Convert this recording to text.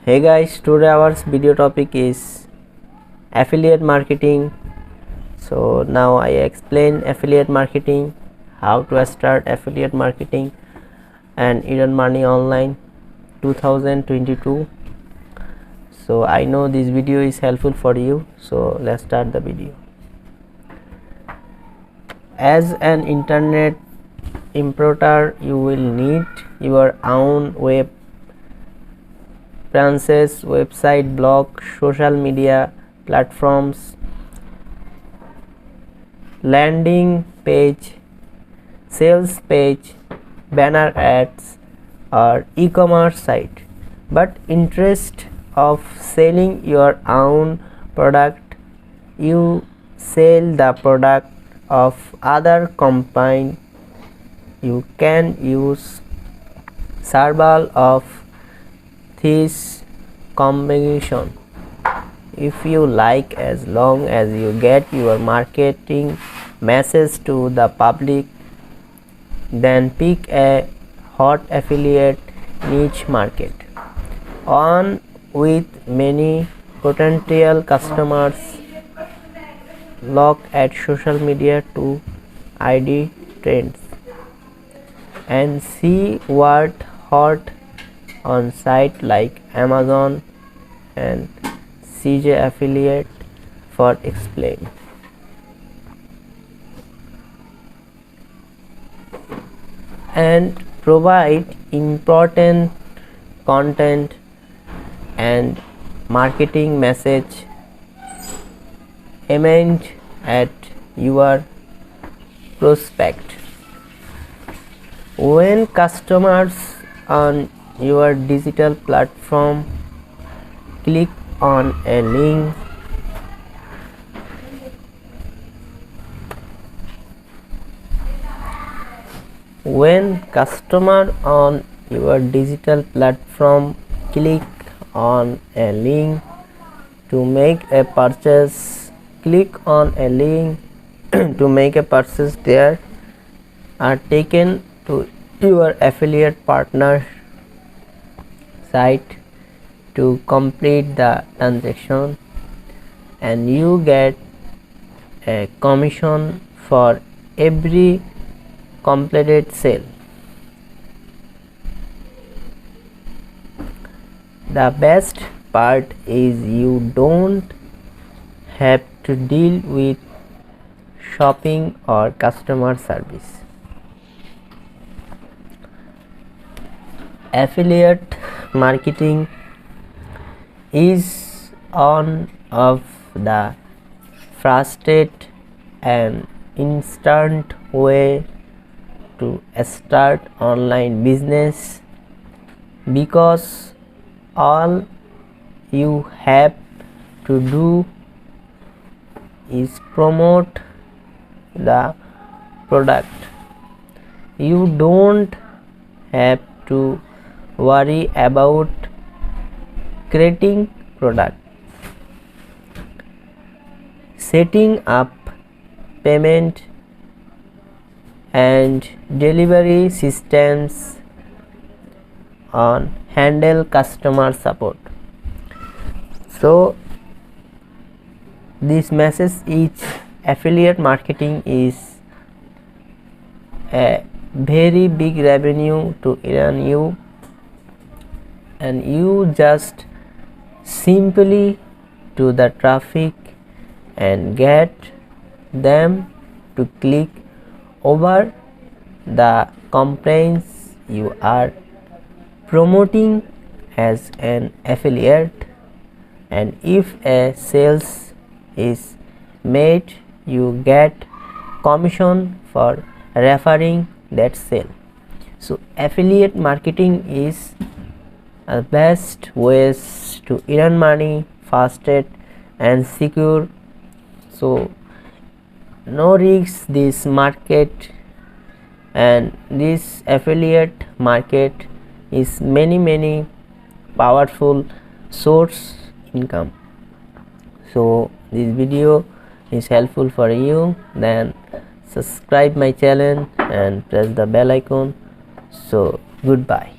Hey guys, today our video topic is affiliate marketing. So now I explain affiliate marketing, how to start affiliate marketing and earn money online 2022. So I know this video is helpful for you, so let's start the video. As an internet importer, you will need your own web presence, website, blog, social media platforms, landing page, sales page, banner ads, or e-commerce site. But interest of selling your own product, you sell the product of other company. You can use several of this combination if you like, as long as you get your marketing message to the public. Then pick a hot affiliate niche market on with many potential customers. Look at social media to ID trends and see what hot on site like Amazon and CJ affiliate for explain. And provide important content and marketing message aimed at your prospect. When customers on your digital platform click on a link to make a purchase, click on a link to make a purchase, there are taken to your affiliate partner site to complete the transaction, and you get a commission for every completed sale. The best part is you don't have to deal with shopping or customer service. Affiliate marketing is one of the fastest and instant way to start online business, because all you have to do is promote the product. You don't have to worry about creating product, setting up payment and delivery systems, on handle customer support. So this message is affiliate marketing is a very big revenue to earn you, and you just simply to the traffic and get them to click over the campaigns you are promoting as an affiliate. And if a sales is made, you get commission for referring that sale. So affiliate marketing is the best ways to earn money fastest and secure. So no risks this market, and this affiliate market is many powerful source income. So this video is helpful for you, then subscribe my channel and press the bell icon. So goodbye.